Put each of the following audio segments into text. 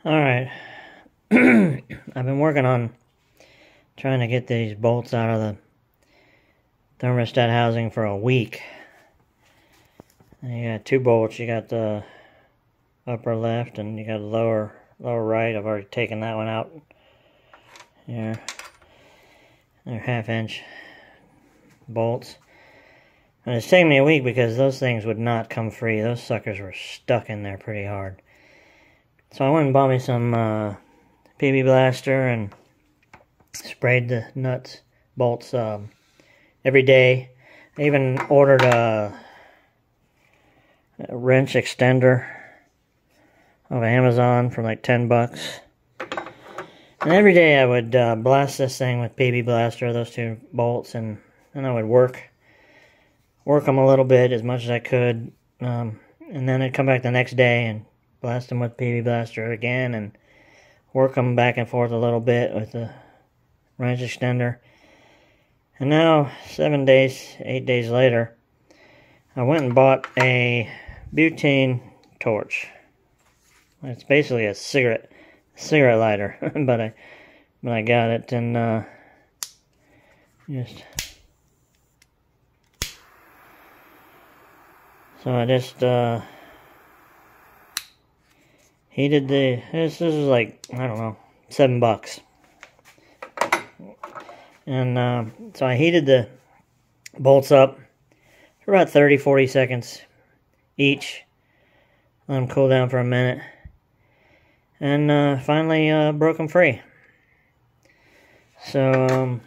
Alright, I've been working on trying to get these bolts out of the thermostat housing for a week. And you got two bolts. You got the upper left and you got the lower right. I've already taken that one out. Here, they're 1/2-inch bolts. And it's taken me a week because those things would not come free. Those suckers were stuck in there pretty hard. So I went and bought me some PB Blaster and sprayed the nuts, bolts every day. I even ordered a wrench extender off Amazon for like $10. And every day I would blast this thing with PB Blaster, those two bolts, and I would work them a little bit as much as I could. And then I'd come back the next day and blast them with PB Blaster again and work them back and forth a little bit with the wrench extender. And now, 8 days later, I went and bought a butane torch. It's basically a cigarette lighter, but I got it and I just heated this is like, I don't know, $7. And so I heated the bolts up for about 30-40 seconds each. Let them cool down for a minute. And finally broke them free. So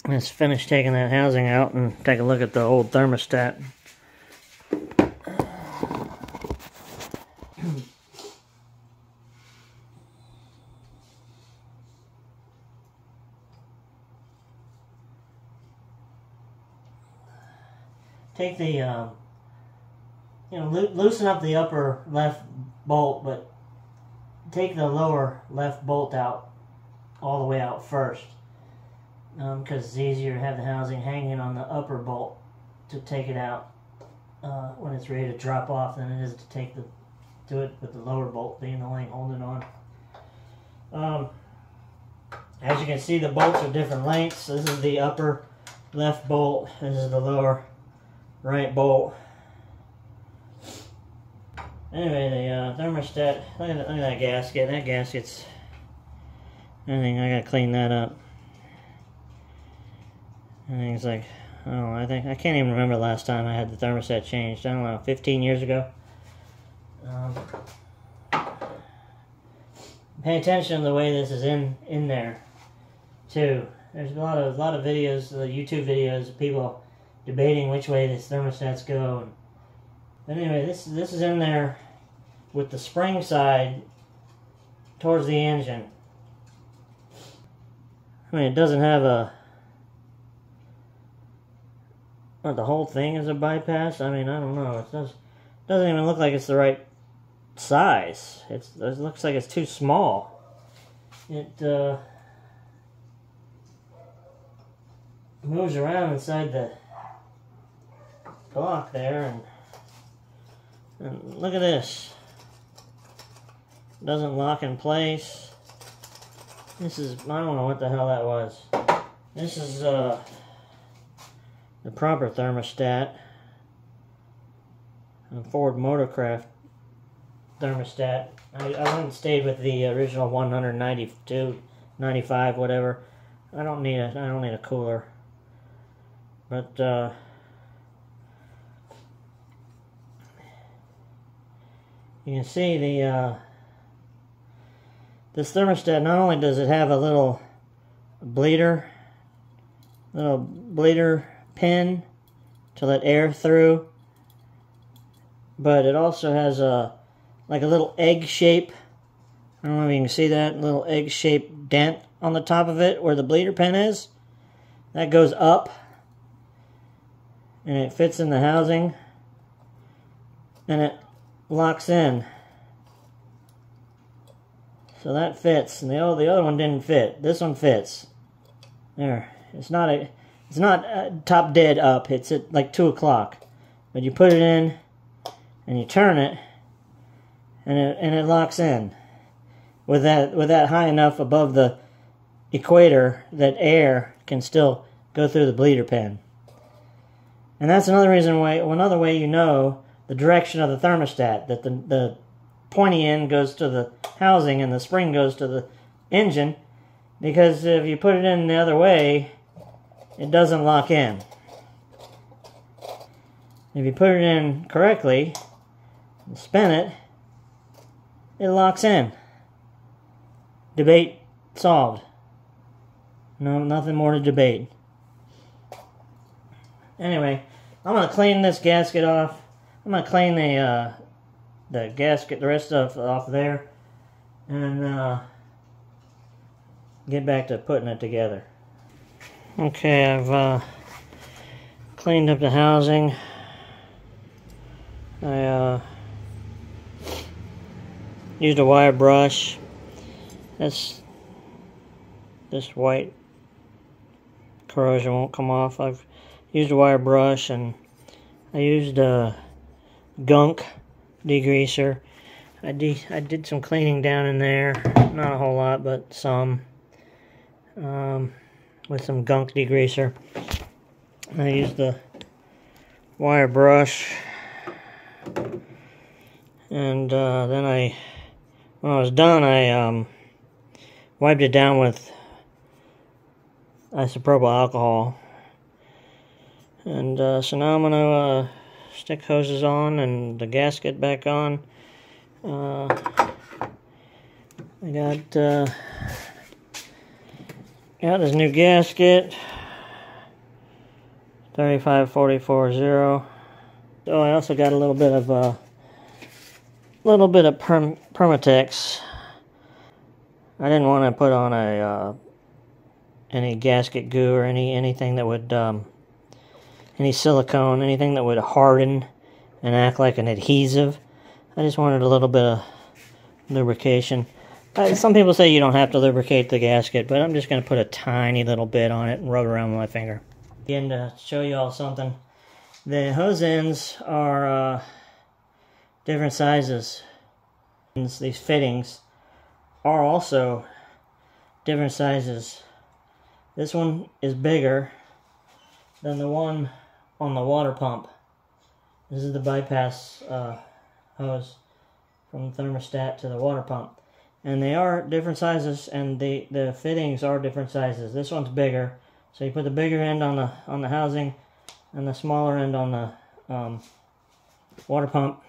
let's finish taking that housing out and take a look at the old thermostat. Take the, loosen up the upper left bolt, but take the lower left bolt out, all the way out first. Because it's easier to have the housing hanging on the upper bolt to take it out when it's ready to drop off than it is to do it with the lower bolt being the one holding on. As you can see, the bolts are different lengths. This is the upper left bolt. This is the lower right bolt. Anyway, the thermostat, look at that gasket. That gasket's, I gotta clean that up. I think it's like, I can't even remember the last time I had the thermostat changed. I don't know, 15 years ago. Pay attention to the way this is in there, too. There's a lot of videos, YouTube videos of people debating which way these thermostats go. But anyway, this is in there with the spring side towards the engine. I mean, it doesn't have the whole thing is a bypass. I mean, I don't know. It doesn't even look like it's the right size. It looks like it's too small. It moves around inside the block there, and look at this. It doesn't lock in place. This is, I don't know what the hell that was. This is the proper thermostat. A Ford Motorcraft thermostat. I went and stayed with the original 192, 95, whatever. I don't need a cooler. But you can see this thermostat, not only does it have a little bleeder pin to let air through, but it also has like a little egg shape. I don't know if you can see that little egg-shaped dent on the top of it where the bleeder pin is. That goes up and it fits in the housing and it locks in. So that fits, and the other one didn't fit. This one fits. There. It's not top dead up. It's at like 2 o'clock. But you put it in, and you turn it, and it locks in with that high enough above the equator that air can still go through the bleeder pen. And that's another way you know the direction of the thermostat, that the pointy end goes to the housing and the spring goes to the engine, because if you put it in the other way, it doesn't lock in. If you put it in correctly and spin it, it locks in. Debate solved. No, nothing more to debate. Anyway, I'm going to clean this gasket off. I'm going to clean the gasket, the rest of off there, and get back to putting it together. Okay, I've cleaned up the housing. I used a wire brush. This white corrosion won't come off. I've used a wire brush, and I used a gunk degreaser. I did some cleaning down in there, not a whole lot, but some, with some gunk degreaser. I used the wire brush, and then when I was done, I wiped it down with isopropyl alcohol. And so now I'm going to stick hoses on and the gasket back on. I got this new gasket, 35440. So I also got a little bit of Permatex. I didn't want to put on any gasket goo or anything that would any silicone, anything that would harden and act like an adhesive. I just wanted a little bit of lubrication. Some people say you don't have to lubricate the gasket, but I'm just going to put a tiny little bit on it and rub it around with my finger. Again, to show you all something, the hose ends are different sizes. These fittings are also different sizes. This one is bigger than the one on the water pump. This is the bypass hose from the thermostat to the water pump. And they are different sizes, and the fittings are different sizes. This one's bigger, so you put the bigger end on the housing and the smaller end on the water pump.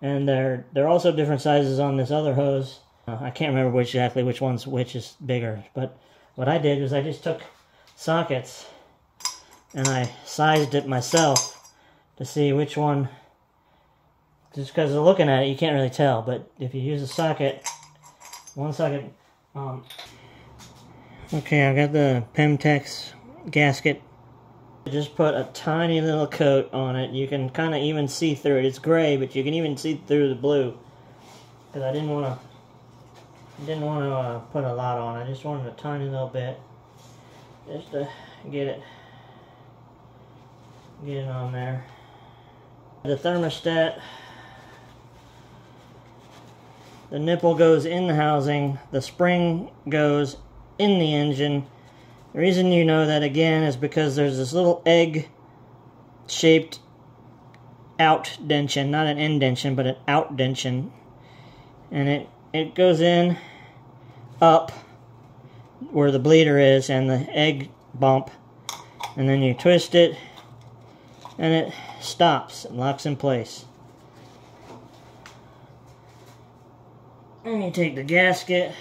And they're also different sizes on this other hose. I can't remember exactly which is bigger, but what I did was I just took sockets and I sized it myself to see which one. Just because of looking at it, you can't really tell, but if you use a socket, one socket. Okay, I got the Permatex gasket. I just put a tiny little coat on it. You can kind of even see through it. It's gray, but you can even see through the blue. Because I didn't want to put a lot on. I just wanted a tiny little bit, just to get it on there. The thermostat, the nipple goes in the housing, the spring goes in the engine. The reason you know that, again, is because there's this little egg-shaped outdention, not an indention, but an outdention, and it goes in up where the bleeder is and the egg bump, and then you twist it and it stops and locks in place. And you take the gasket,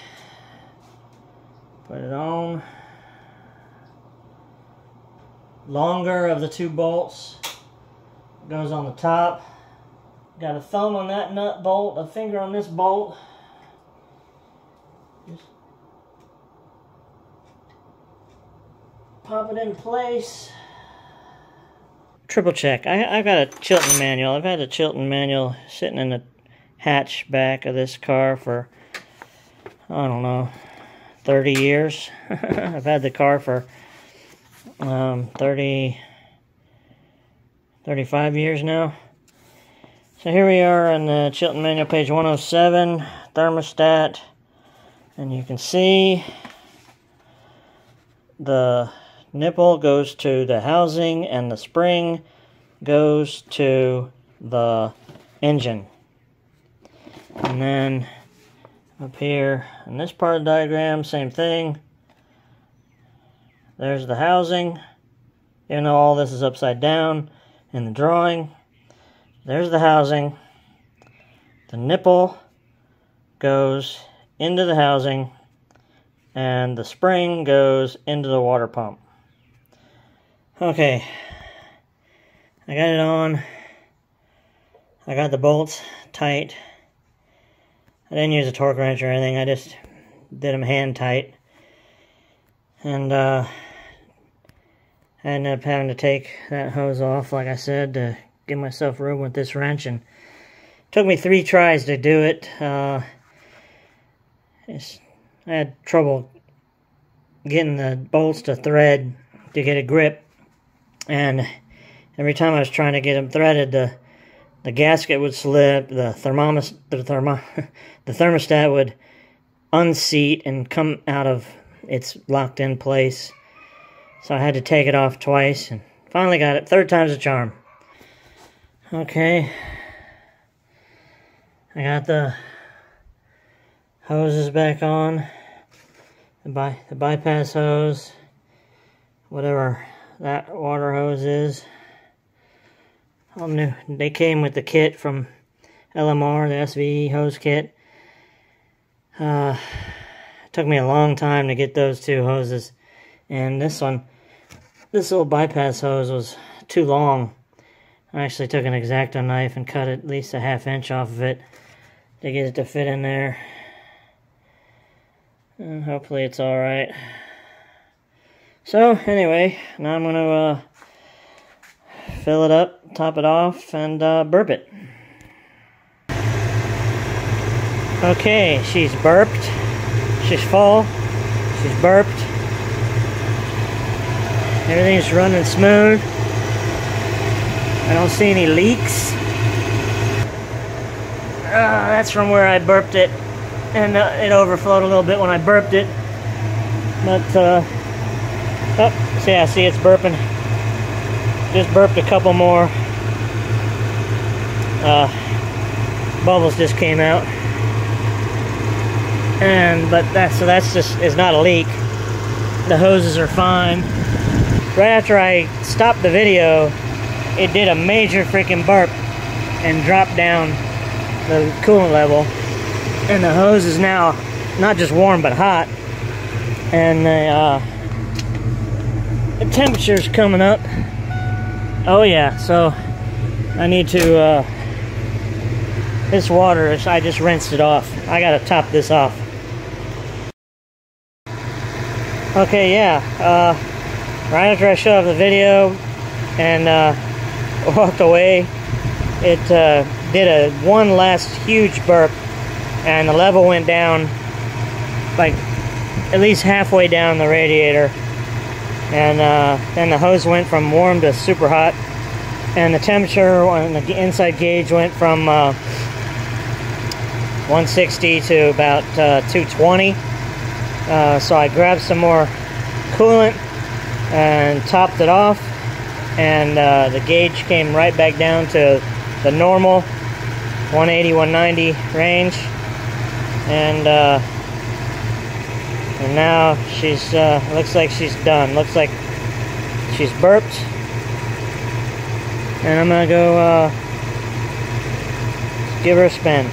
put it on. Longer of the two bolts goes on the top. Got a thumb on that nut bolt, a finger on this bolt. Just pop it in place. Triple check. I got a Chilton manual. I've had a Chilton manual sitting in the hatch back of this car for, I don't know, 30 years. I've had the car for 35 years now. So here we are on the Chilton manual, page 107, thermostat, and you can see the nipple goes to the housing and the spring goes to the engine. And then up here in this part of the diagram, same thing. There's the housing, even though all this is upside down in the drawing. There's the housing. The nipple goes into the housing, and the spring goes into the water pump. Okay, I got it on. I got the bolts tight. I didn't use a torque wrench or anything. I just did them hand tight. And I ended up having to take that hose off, like I said, to give myself room with this wrench. And it took me 3 tries to do it. I had trouble getting the bolts to thread to get a grip. And every time I was trying to get them threaded, the gasket would slip, the thermostat would unseat and come out of its locked in place. So I had to take it off twice, and finally got it. 3rd time's a charm. Okay. I got the hoses back on. The bypass hose. Whatever that water hose is. All new. They came with the kit from LMR, the SVE hose kit. It took me a long time to get those 2 hoses. And this little bypass hose was too long. I actually took an X-Acto knife and cut at least a 1/2 inch off of it to get it to fit in there. And hopefully it's alright. So, anyway, now I'm going to fill it up, top it off, and burp it. Okay, she's burped. She's full. She's burped. Everything's running smooth. I don't see any leaks. That's from where I burped it. And it overflowed a little bit when I burped it. But, so yeah, see it's burping. Just burped a couple more. Bubbles just came out. But that's just is not a leak. The hoses are fine. Right after I stopped the video, it did a major freaking burp and dropped down the coolant level. And the hose is now not just warm but hot. And the temperature's coming up. Oh yeah, so I need to, this water, I just rinsed it off. I gotta top this off. Okay, yeah, right after I shut off the video and walked away, it did one last huge burp, and the level went down like at least halfway down the radiator. And then the hose went from warm to super hot, and the temperature on the inside gauge went from 160 to about 220. So I grabbed some more coolant and topped it off, and the gauge came right back down to the normal 180, 190 range. And now she's, looks like she's done. Looks like she's burped. And I'm gonna go give her a spin.